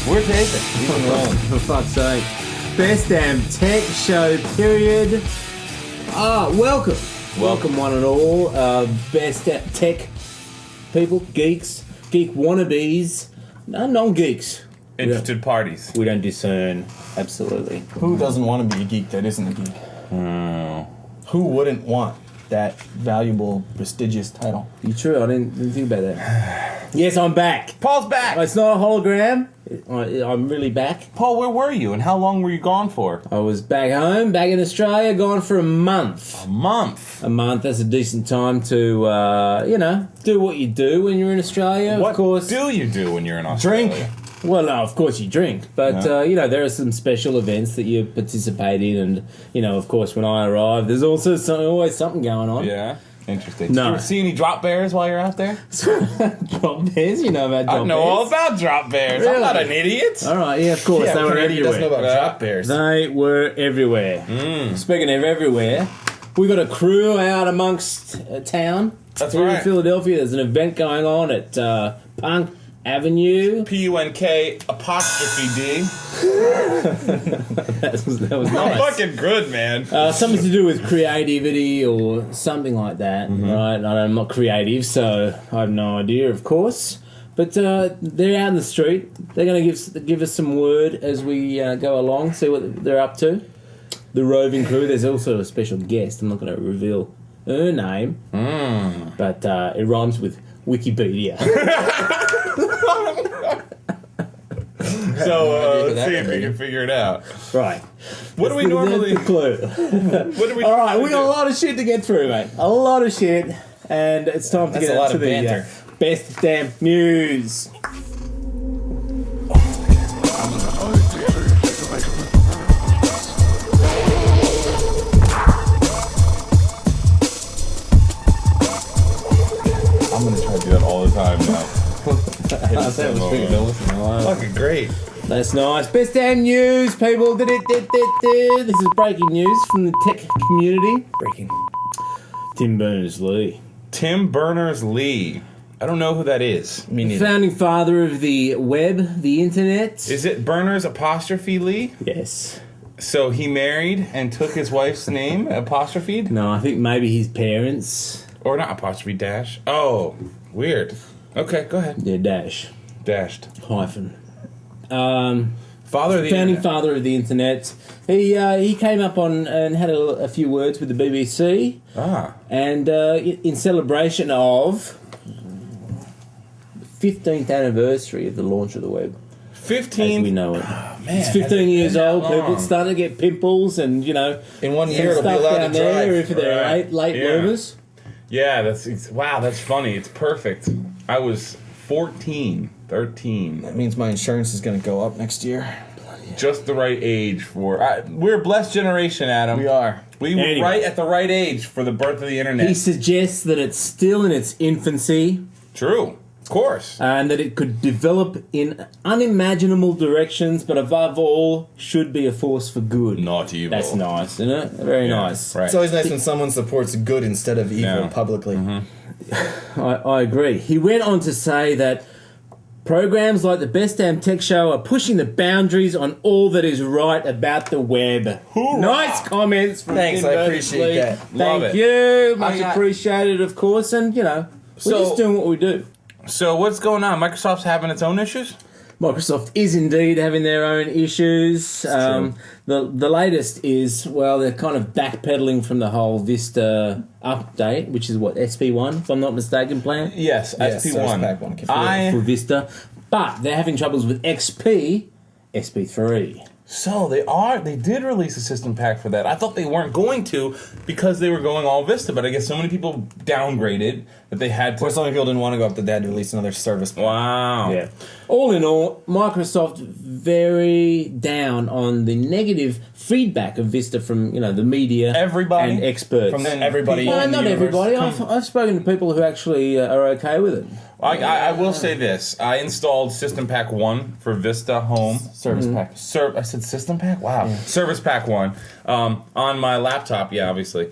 We're taping. We've been rolling. For fuck's sake. Best damn tech show, period. Welcome. Welcome one and all. Best tech people, geeks, geek wannabes, non-geeks. Interested parties. We don't discern. Absolutely. Who doesn't want to be a geek that isn't a geek? Who wouldn't want that valuable, prestigious title? You true, I didn't think about that. Yes, I'm back. Paul's back. It's not a hologram. I'm really back. Paul, where were you and how long were you gone for? I was back home, back in Australia, gone for a month. A month. A month, that's a decent time to, do what you do when you're in Australia. What of course. do you do when you're in Australia? Drink. Well, no, of course you drink. But, there are some special events that you participate in. And, of course, when I arrive, there's also always something going on. Yeah. Interesting. No. Did you ever see any drop bears while you're out there? Drop bears? You know about drop bears? I know all about drop bears. Really? I'm not an idiot. All right, yeah, of course. They were Canadian doesn't know everywhere. about drop bears. They were everywhere. Speaking of everywhere, we got a crew out amongst town. That's here right. in Philadelphia. There's an event going on at Punk Avenue. PUNK apostrophe D. that was nice. Fucking good, man. Something to do with creativity or something like that, right? I'm not creative, so I have no idea, of course. But they're out in the street. They're going to give us some word as we go along, see what they're up to. The roving crew. There's also a special guest. I'm not going to reveal her name, but it rhymes with Wikipedia. So let's see if we can figure it out. Right. What do we normally? That's the clue. What do we? All right, we got a do? lot of shit to get through, mate. A lot of shit, and it's time to That's get a lot into of the banter. best damn news. I'm gonna try to do that all the time now. Fucking great. That's nice. Best damn news, people. This is breaking news from the tech community. Breaking. Tim Berners-Lee, Tim Berners-Lee. I don't know who that is. Me neither. founding father of the web, the internet. Is it Berners apostrophe Lee? Yes. So he married and took his wife's name apostrophed? No, I think maybe his parents. Or not apostrophe dash? Oh, weird. Okay, go ahead. Yeah, dash Dashed. hyphen. Father of the Founding internet. father of the internet. He came up on and had a few words with the BBC, Ah. and in celebration of the 15th anniversary of the launch of the web, as 15. we know it. Man, It's has it 15 years been that old. People long? starting to get pimples, and In 1 some year, it'll be stuff allowed down to there drive. if they're Right. late Yeah. bloomers. Yeah, that's funny. It's perfect. I was 14, 13. That means my insurance is going to go up next year. Just the right age for... we're a blessed generation, Adam. We are. We were Anyway. right at the right age for the birth of the internet. He suggests that it's still in its infancy, True. Of course. and that it could develop in unimaginable directions, but above all, should be a force for good. Not evil. That's nice, isn't it? Very nice. Right. It's always nice when someone supports good instead of evil Yeah. publicly. I agree. He went on to say that programs like the Best Damn Tech Show are pushing the boundaries on all that is right about the web. Hoorah! Nice comments from Thanks, Tim I appreciate Berners-Lee. that. Love Thank it. you. Much I got- appreciated, of course. And, we're So- just doing what we do. So what's going on? Microsoft's having its own issues? Microsoft is indeed having their own issues. true. The latest is, well, they're kind of backpedaling from the whole Vista update, which is what, SP1, if I'm not mistaken, plan Yes, Yes, SP1. Pack 1. for Vista. But they're having troubles with XP, SP3. So they did release a system pack for that. I thought they weren't going to because they were going all Vista, but I guess so many people downgraded that they had Or to. some people didn't want to go up to that to release another service. Wow. Yeah. All in all, Microsoft very down on the negative feedback of Vista from the media, Everybody? and experts. From everybody. No, in the not universe. everybody. I've spoken to people who actually are okay with it. I will say this. I installed System Pack 1 for Vista Home. Service pack. I said System Pack? Wow. Service Pack 1 on my laptop, yeah, obviously.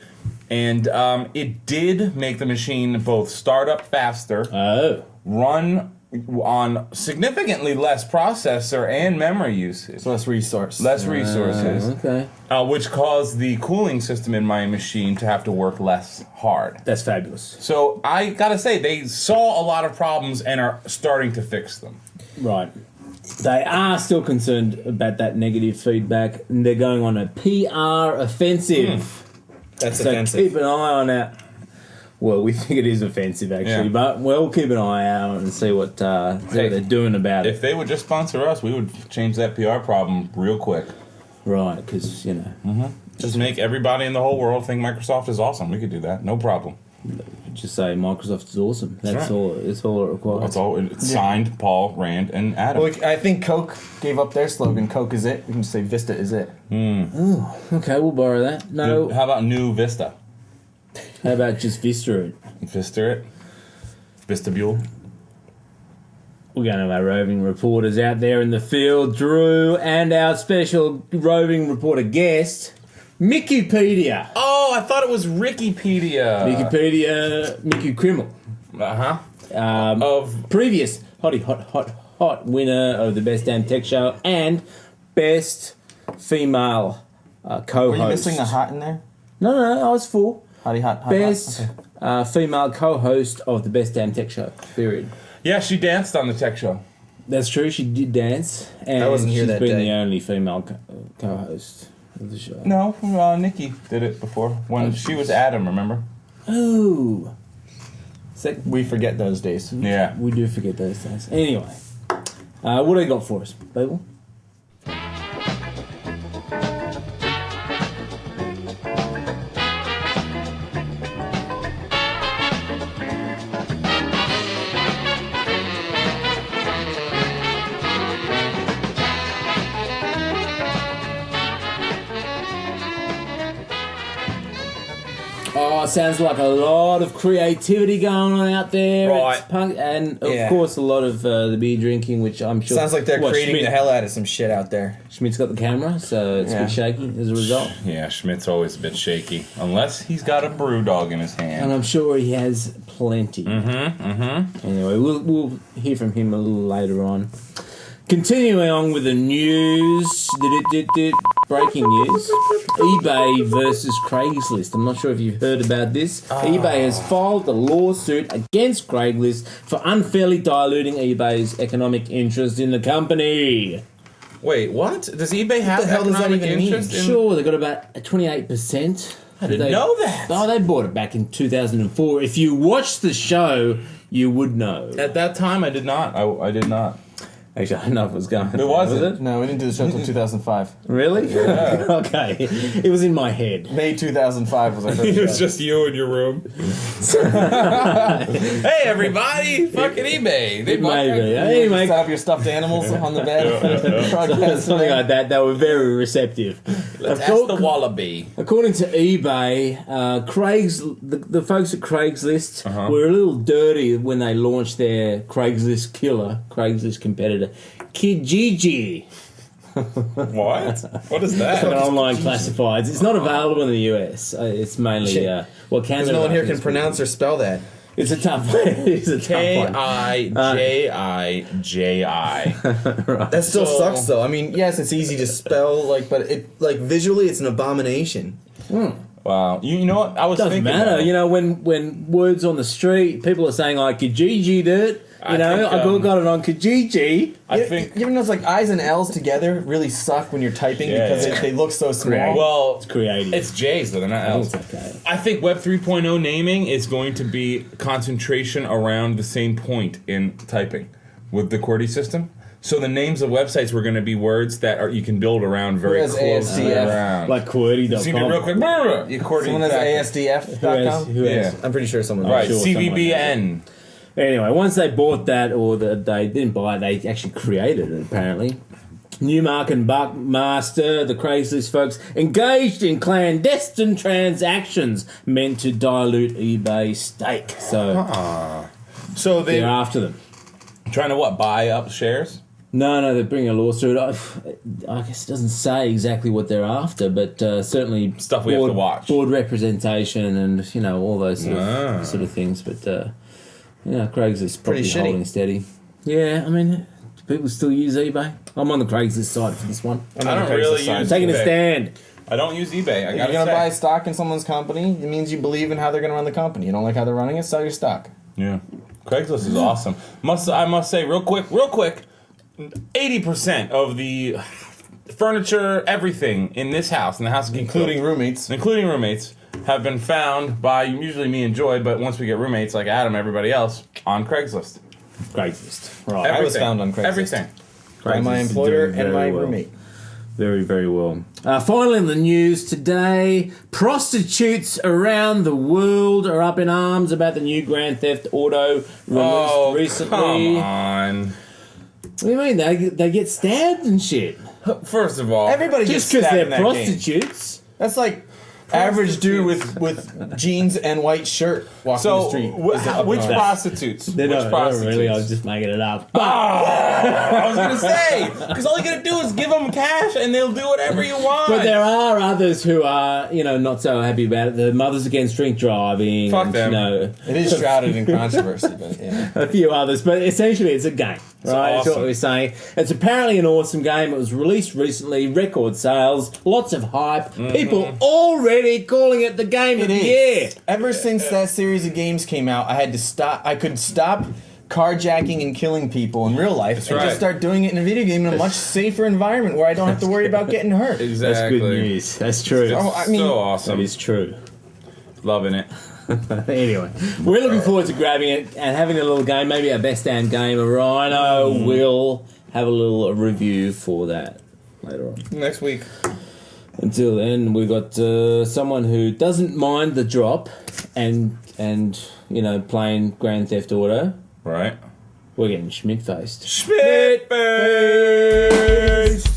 And it did make the machine both start up faster, Oh. run on significantly less processor and memory usage. So less resource. Less resources, Okay. which caused the cooling system in my machine to have to work less hard. That's fabulous. So I gotta say, they saw a lot of problems and are starting to fix them. Right. They are still concerned about that negative feedback, and they're going on a PR offensive. That's So offensive. keep an eye on that. Well, we think it is offensive, actually, Yeah. but we'll keep an eye out and see what they're doing about If it. they would just sponsor us, we would change that PR problem real quick. Right, because, you know, Just make everybody in the whole world think Microsoft is awesome. We could do that, no problem. just say Microsoft is awesome. That's right. all. It's all it requires. That's all. It's signed Paul, Rand, and Adam. Well, I think Coke gave up their slogan. Coke is it. We can just say Vista is it. Okay, we'll borrow that. No, How about New Vista? how about just Vista it? Vista it? Vestibule? We're going to have our roving reporters out there in the field, Drew, and our special roving reporter guest, Mickeypedia. Oh, I thought it was Rickypedia. Wikipedia, Mickey Krimmel. Of Previous hot winner of the Best Damn Tech Show and Best Female co-host. Were you missing a hot in there? No, I was full. Hottie hot. Best Okay. female co-host of the Best Damn Tech Show, period. yeah, she danced on the tech show. That's true, she did dance, and I wasn't here she's that been day. the only female co-host of the show. No, Nikki did it before when she was Adam. Remember? Oh. We forget those days. Yeah. We do forget those days. Anyway, what do you got for us, Babel? Oh, sounds like a lot of creativity going on out there. Right. It's punk, and of Yeah. course a lot of the beer drinking, which I'm sure Sounds like they're What, creating Schmidt- the hell out of some shit out there. Schmidt's got the camera, so it's a Yeah. bit shaky as a result. Yeah, Schmidt's always a bit shaky unless he's got a brew dog in his And hand. I'm sure he has plenty. Anyway, we'll hear from him a little later on. Continuing on with the news, breaking news: eBay versus Craigslist. I'm not sure if you've heard about this. eBay has filed a lawsuit against Craigslist for unfairly diluting eBay's economic interest in the company. Wait, what? Does eBay have the hell does that economic even mean? interest in? Sure, they got about 28%. I didn't know that. Oh, they bought it back in 2004. If you watched the show, you would know. At that time, I did not. I did not. Actually, I don't know if it was going. It wasn't. Was it? No, we didn't do the show until 2005. Really? Yeah. Okay. It was in my head. May 2005 was our first show. just you in your room. Hey, everybody! Fucking eBay. They bought Maybe. You Anyway, set up your stuffed animals on the bed. Broadcast something today. like that. They were very receptive. Let's ask the Wallaby. According to eBay, the folks at Craigslist Uh-huh. were a little dirty when they launched their Craigslist killer, Craigslist competitor, Kijiji. What? What is An that? online classifieds. It's not available in the US. It's mainly Shit. Canada. Because no one here can is- pronounce or spell that. It's a tough. It's a tough one. K-I-J-I-J-I. That still So- sucks though. I mean, yes, it's easy to spell, but visually, it's an abomination. Wow. You know what? I was Doesn't thinking. matter, though. you know. When words on the street, people are saying I Kijiji it. I You know, think, I got it on Kijiji. I think. You ever notice like I's and L's together really suck when you're typing Yeah, because yeah. they look so small? Creative. Well, It's creative. it's J's though. They're not I L's. think it's okay. I think Web 3.0 naming is going to be concentration around the same point in typing with the QWERTY system. So the names of websites were going to be words that you can build around very Whereas closely ASDF, around. Like QWERTY.com. See me real quick. Brr, you QWERTY Someone has exactly. Who has, ASDF.com. who has? Yeah. I'm pretty sure someone. Right, sure someone CVBN. Anyway, once they bought that, or they didn't buy it, they actually created it, apparently. Newmark and Buckmaster, the Craigslist folks, engaged in clandestine transactions meant to dilute eBay's stake. So So they're they're after them. trying to what? Buy up shares? No, they're bringing a lawsuit. I guess it doesn't say exactly what they're after, but certainly Stuff we have to watch. Board representation and, all those Ah. sort of things. But, Craigslist Pretty probably shitty. holding steady. Yeah, I mean, do people still use eBay? I'm on the Craigslist side for this one. I don't really I'm use taking a eBay. stand. I don't use eBay. I If gotta you're gonna say. buy stock in someone's company, it means you believe in how they're gonna run the company. You don't like how they're running it, sell your stock. Yeah, Craigslist is awesome. I must say, real quick, 80% of the furniture, everything in this house, in the house of Geek Including Phil, roommates. including roommates, have been found by usually me and Joy, but once we get roommates like Adam, everybody else, on Craigslist. Craigslist. Right. I was found on Craigslist. Everything. By my Craigslist is employer doing and my very well. roommate. Very, very well. Finally, in the news today, prostitutes around the world are up in arms about the new Grand Theft Auto released Oh, recently. come on. What do you mean? They get stabbed and shit. First of all, Everybody Just gets because stabbed they're in that game. prostitutes. That's like average dude with jeans and white shirt walking the so street. which prostitutes? They're Which not prostitutes? really. I was just making it up. I was gonna say, because all you gotta do is give them cash and they'll do whatever you want. But there are others who are, not so happy about it. The Mothers Against Drink Driving. Fuck and, them. It is shrouded in controversy, but yeah. a few others. But essentially, it's a game, right? That's what awesome. we're saying. It's apparently an awesome game. It was released recently. Record sales, lots of hype. People already calling it the game of the year. Ever since that series of games came out, I had to stop. I could stop carjacking and killing people in real life and right. just start doing it in a video game in a much safer environment where I don't have to worry about getting hurt. Exactly. That's good news. That's true. Oh, I mean- so That awesome. is true. Loving it. Anyway, we're looking forward to grabbing it and having a little game, maybe our best damn game. Rhino will have a little review for that later on. Next week. Until then, we've got someone who doesn't mind the drop and playing Grand Theft Auto. Right. We're getting Schmidt-faced. Schmidt based.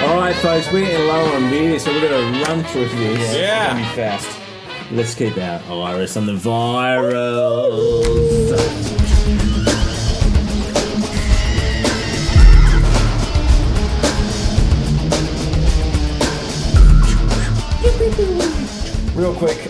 All right, folks, we're getting low on beer, so we're going to run through this. Yeah. It's gonna be fast. Let's keep our iris on the virals. Real quick,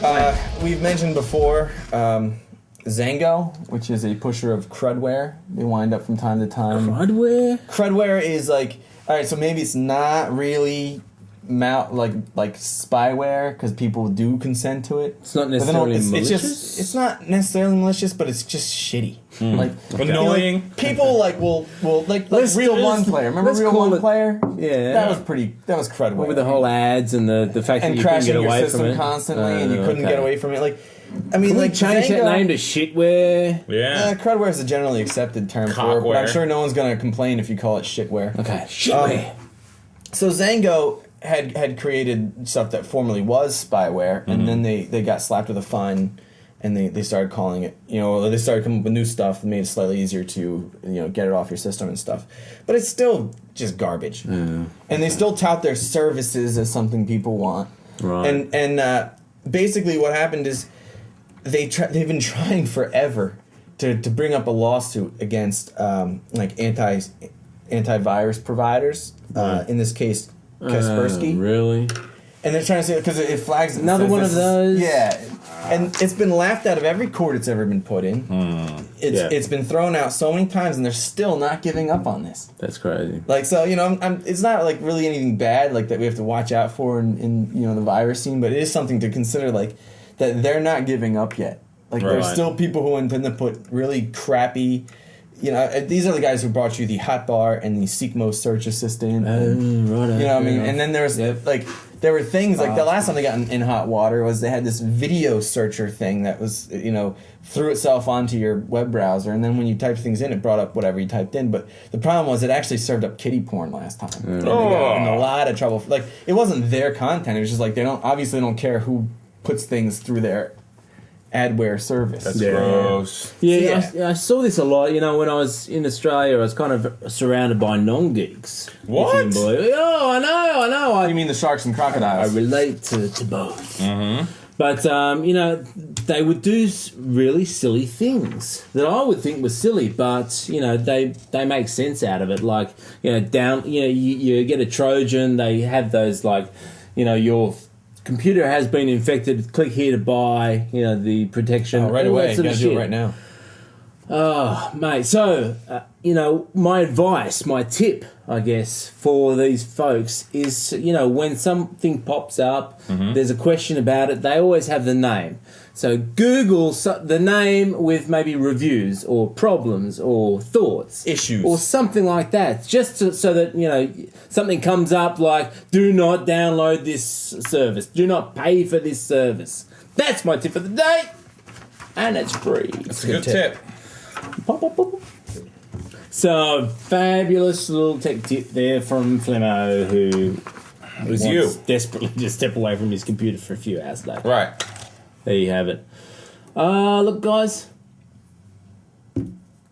we've mentioned before Zango, which is a pusher of crudware. They wind up from time to time. Hardware? Crudware is like, all right, so maybe it's not really like spyware because people do consent to it. It's not But they don't- necessarily malicious. it's not necessarily malicious, but it's just shitty. Like Annoying. like, people will like Let's- Real let's- One Player. Remember let's Real call One it- Player? Yeah. That was crudware. With the whole ads and the fact that and you couldn't crashing get your away from system it. constantly, and you Oh, couldn't okay. get away from it. Like, I mean, Can we like change that Zango- name to shitware? Yeah. crudware is a generally accepted term for it, but I'm Cockware. sure no one's gonna complain if you call it shitware. Okay, shitware. So Zango had created stuff that formerly was spyware, and then they got slapped with a fine, and they started calling it, they started coming up with new stuff and made it slightly easier to get it off your system and stuff. But it's still just garbage, and they still tout their services as something people want. Right. And basically what happened is they've been trying forever to bring up a lawsuit against like antivirus providers. In this case, Kaspersky. Really? And they're trying to say because it flags it Another says one this of is- those? Yeah, and it's been laughed out of every court it's ever been put in. Yeah. It's been thrown out so many times, and they're still not giving up on this. That's crazy. Like so, it's not like really anything bad like that we have to watch out for in the virus scene, but it is something to consider, like that they're not giving up yet. Like there's Right. still people who intend to put really crappy. These are the guys who brought you the hotbar and the Seekmo search assistant. And, Right. you know what I mean? And then there's like there were things like the last time they got in hot water was they had this video searcher thing that was threw itself onto your web browser, and then when you typed things in, it brought up whatever you typed in. But the problem was it actually served up kiddie porn last time. And they got in a lot of trouble. Like it wasn't their content; it was just like they don't care who puts things through their adware service. That's Yeah. gross. Yeah, Yeah. I saw this a lot. You know, when I was in Australia, I was kind of surrounded by non-geeks. if you What? can believe it. Oh, I know. You mean the sharks and I crocodiles? relate to both. Mm-hmm. But, you know, they would do really silly things that I would think were silly, but, you know, they make sense out of it. Like, you know, you get a Trojan, they have those, like, you know, your computer has been infected, click here to buy, you know, the protection. Oh, right all that away. You sort of gotta do shit. it right now. Oh, mate. So, you know, my advice, my tip, I guess, for these folks is, you know, when something pops up, there's a question about it, they always have the name. So Google the name with maybe reviews or problems or thoughts. Issues. Or something like that. Just so that, you know, something comes up like, do not download this service. Do not pay for this service. That's my tip of the day. And it's free. It's a good tip. Pop, pop, pop. So, fabulous little tech tip there from Flemmo, who was wants you. desperately to step away from his computer for a few hours a day. Right. There you have it. Look, guys,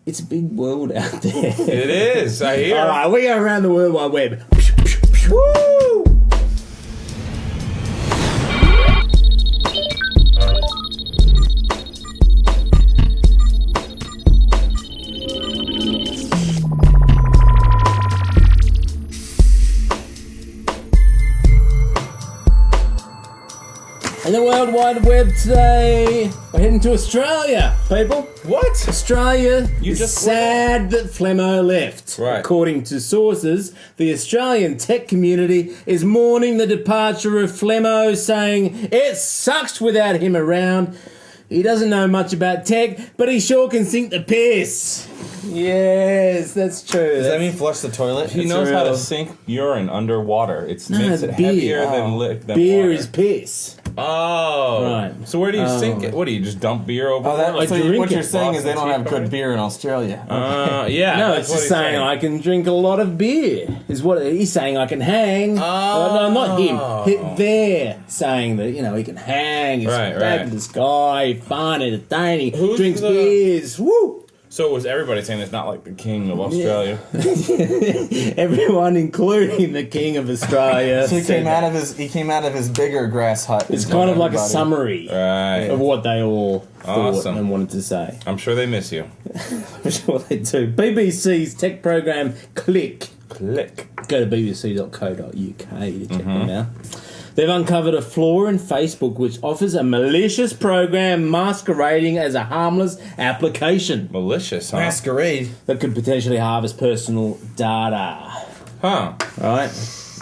it's a big world out there. It is. I hear. All right, we go around the World Wide Web. Woo! And the World Wide Web today, we're heading to Australia, people. What? Australia You is just sad that Flemmo left. Right. According to sources, the Australian tech community is mourning the departure of Flemmo, saying it sucks without him around. He doesn't know much about tech, but he sure can sink the piss. Yes, that's true. Does that mean flush the toilet? He It's knows how real. to sink urine underwater. It No, makes it's it beer. heavier Oh. than beer water. is piss. Oh. Right. So where do you sink Oh. it? What do you just dump beer over? Oh, that, I so drink what you're it. saying is they don't have Boston good Tea beer in Australia. Yeah. No, that's it's what just he's saying I can drink a lot of beer. Is what he's saying. I can hang. No, not him. They're saying that, you know, he can hang. He's Right, a fabulous guy, fun, entertaining, Who's drinks the- beers. Woo! So was everybody saying it's not like the king of Australia? Everyone, including the king of Australia. So he said came that. out of his bigger grass hut. It's is kind what of like a everybody- summary Right. of what they all thought Awesome. and wanted to say. I'm sure they miss you. I'm sure they do. BBC's tech program Click. Click. Go to bbc.co.uk to check them out. They've uncovered a flaw in Facebook which offers a malicious program masquerading as a harmless application Malicious, huh? Masquerade. that could potentially harvest personal data. Huh. Right?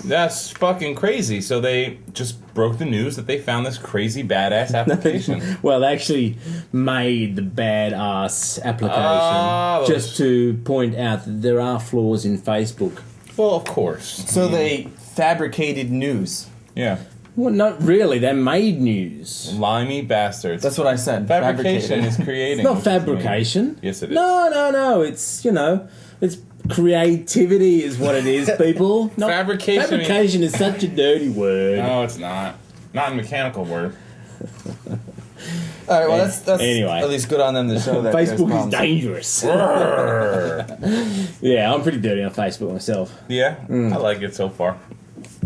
That's fucking crazy. So they just broke the news that they found this crazy badass application. Well, they actually made the badass application Oh, just to point out that there are flaws in Facebook. Well, of course. So they fabricated news. Yeah. Well, not really. They made news. Limey bastards. That's what I said. fabrication is Fabricated. creating. It's not fabrication. Yes, it is. No. It's, you know, it's creativity is what it is, people. Not, Fabrication Fabrication is such a dirty word. No, it's not. Not a mechanical word. All right. Well, that's Anyway. at least good on them to show that there's Facebook is problems. dangerous. Brrr. Yeah, I'm pretty dirty on Facebook myself. Yeah, I like it so far.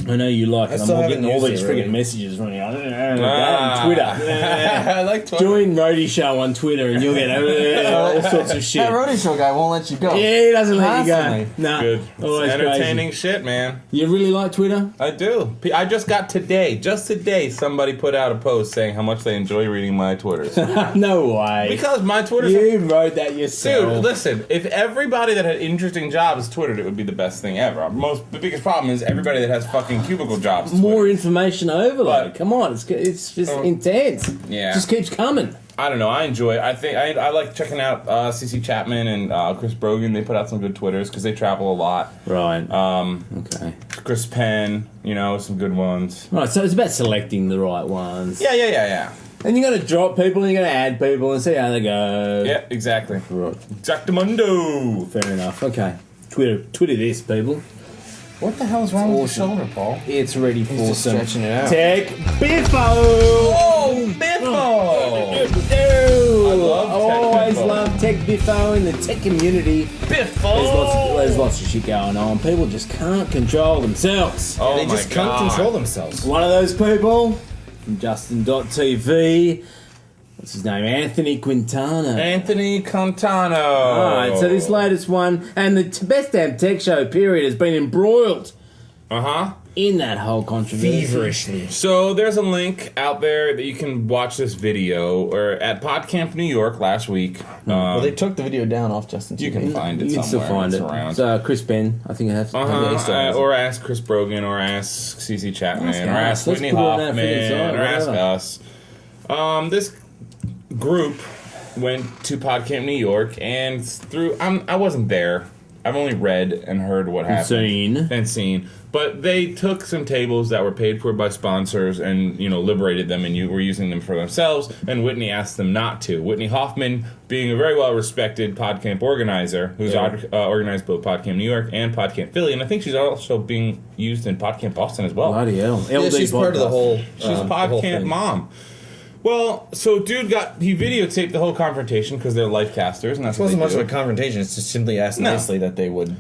I know you like it. still I'm haven't getting all used these it, really. friggin' messages from you on Ah. Twitter. I like Twitter. Join Roadie Show on Twitter and you'll get all sorts of shit. That roadie show guy won't let you go. Yeah, he doesn't let you go. Constantly. No, Good. always It's entertaining crazy. shit, man. You really like Twitter? I do. I just got just today, somebody put out a post saying how much they enjoy reading my Twitters. No way. Because my Twitters You wrote that yourself. Dude, listen, if everybody that had interesting jobs Twittered, it would be the best thing ever. The biggest problem is everybody that has fucking cubicle jobs More Twitter. information overload. But- Come on, it's just intense. Yeah. Just keeps coming. I don't know. I enjoy it. I think I like checking out CC Chapman and Chris Brogan. They put out some good Twitters because they travel a lot. Right. Okay. Chris Penn, some good ones. Right, so it's about selecting the right ones. Yeah. And you're going to drop people and you're going to add people and see how they go. Yeah, exactly. Right. Exactamundo. Fair enough. Okay. Twitter this, people. What the hell is wrong with your Awesome. shoulder, Paul? It's ready for just some stretching it out. Tech Biffo! Oh, Biffo! Biffo in the tech community. Biffo! There's lots of shit going on. People just can't control themselves. Oh They my just God. can't control themselves. One of those people from Justin.tv. What's his name? Anthony Quintana. Anthony Quintano. Alright, so this latest one, and the Best Damn Tech Show period has been embroiled Uh-huh. in that whole controversy. Feverishly. So there's a link out there that you can watch this video, or at PodCamp New York last week. Well, they took the video down off Justin. You can find it You can still somewhere. find It's it. around. So Chris Ben, I think it has. Or ask Chris Brogan, or ask CC Chapman, Ask or us. ask Let's Whitney put it on our Hoffman, freaking site, or ask whatever. us. This group went to PodCamp New York, and I wasn't there. I've only read and heard what happened. And seen. But they took some tables that were paid for by sponsors and, liberated them and were using them for themselves, and Whitney asked them not to. Whitney Hoffman, being a very well-respected PodCamp organizer, who's organized both PodCamp New York and PodCamp Philly, and I think she's also being used in PodCamp Boston as well. Bloody hell. Yeah, she's part of the whole. She's the whole PodCamp thing. mom. Well, so dude he videotaped the whole confrontation because they're life casters, and that's It wasn't what much they of do. a confrontation. It's just simply asked No. nicely that they would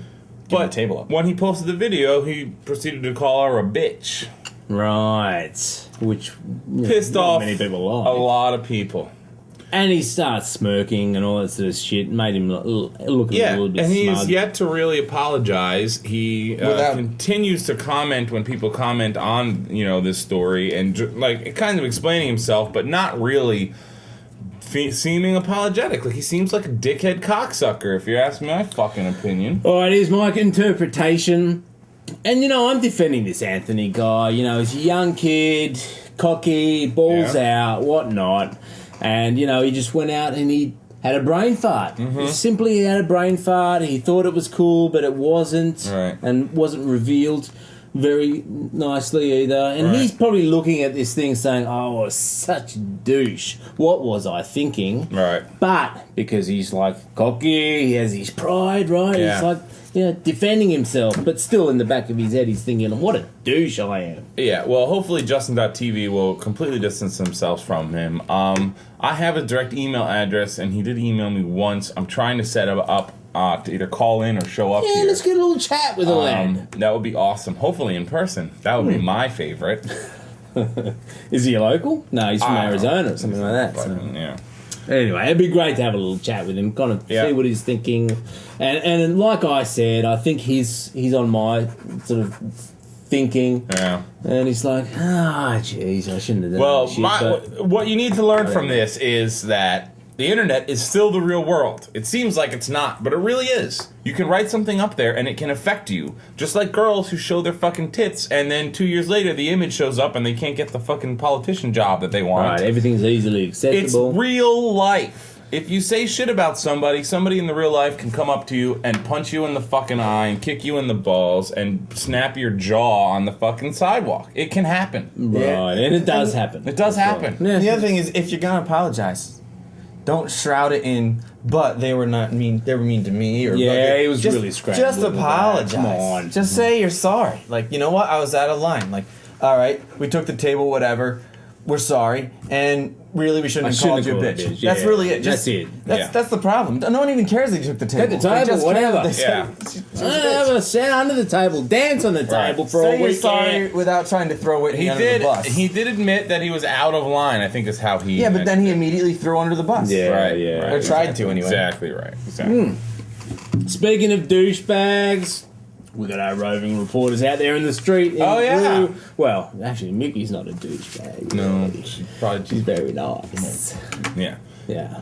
give the table up. When he posted the video, he proceeded to call her a bitch. Right. Which Pissed not off many people a like. lot of people. And he starts smirking and all that sort of shit. Made him look a little bit And he smug. is yet to really apologize. He Without- continues to comment when people comment on this story, and kind of explaining himself, but not really seeming apologetic. Like, he seems like a dickhead cocksucker, if you ask my fucking opinion. All right, here's my interpretation. And, I'm defending this Anthony guy. He's a young kid, cocky, balls out, whatnot. And, he just went out and he had a brain fart. Mm-hmm. Simply, he had a brain fart. He thought it was cool, but it wasn't. Right. And wasn't revealed very nicely either. And Right. he's probably looking at this thing saying, oh, such a douche. What was I thinking? Right. But because he's like cocky, he has his pride, right? Yeah. He's like, defending himself, but still in the back of his head, he's thinking, what a douche I am. Yeah, well, hopefully Justin.tv will completely distance themselves from him. I have a direct email address, and he did email me once. I'm trying to set him up to either call in or show up Yeah, here. let's get a little chat with the lad. That would be awesome. Hopefully in person. That would be my favorite. Is he a local? No, he's from I don't Arizona or something like that. So. Fucking, yeah. Anyway, it'd be great to have a little chat with him, kind of Yeah. see what he's thinking. And like I said, I think he's on my sort of thinking. Yeah. And he's like, jeez, I shouldn't have done Well, that shit. But what you need to learn from this is that the internet is still the real world. It seems like it's not, but it really is. You can write something up there and it can affect you. Just like girls who show their fucking tits, and then 2 years later the image shows up and they can't get the fucking politician job that they want. right, everything's easily It's acceptable. real life. If you say shit about somebody in the real life can come up to you and punch you in the fucking eye and kick you in the balls and snap your jaw on the fucking sidewalk. It can happen. Right, and it does happen. It does happen. Yeah. The other thing is, if you're gonna apologize, don't shroud it in. But they were not mean. They were mean to me. Or Yeah, he was just, really scrambling Just with that. apologize. Come on. Just say you're sorry. Like, you know what? I was out of line. Like, all right, we took the table. Whatever. We're sorry, and really, we shouldn't have called you a bitch. That's yeah. really it. That's it. That's the problem. No one even cares that you took the table. Take the They table, just care whatever. that they Yeah. Have a sit under the table, dance on the table for Say a you're weekend. sorry without trying to throw Whitney He under did. the bus. He did admit that he was out of line. I think is how he. Yeah, but then he immediately threw under the bus. Yeah, Right. yeah. Right. Or tried to anyway. Exactly right. Exactly. Speaking of douchebags, we got our roving reporters out there in the street. Oh, yeah. Blue. Well, actually, Mickey's not a douchebag. No, she probably. She's very nice. Yeah. Yeah.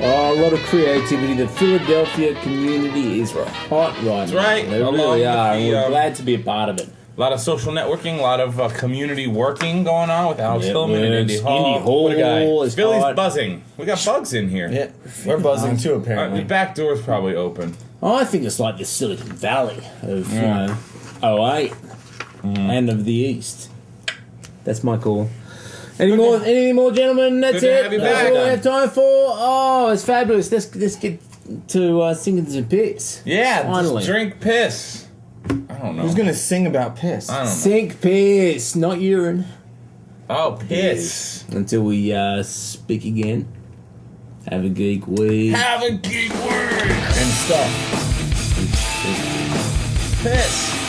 Oh, a lot of creativity. The Philadelphia community is hot right now. right. They Along really with are. And the, we're glad to be a part of it. A lot of social networking, a lot of community working going on with Alex Hillman and Indy Hall. Indy Hall What a guy. is Philly's hot. buzzing. We got bugs in here. Yeah, we're buzzing too. The Apparently, back door's probably open. I think it's like the Silicon Valley of, 08 and of the East. That's my call. Any more, gentlemen? That's Good to it. have you That's back. all we have time for. Oh, it's fabulous. Let's get to singing some piss. Yeah, Finally. just drink piss. I don't know. Who's gonna sing about piss? I don't know. Sink piss, not urine. Oh, piss. Until we speak again. Have a geek week. Have a geek word. And stuff. Piss.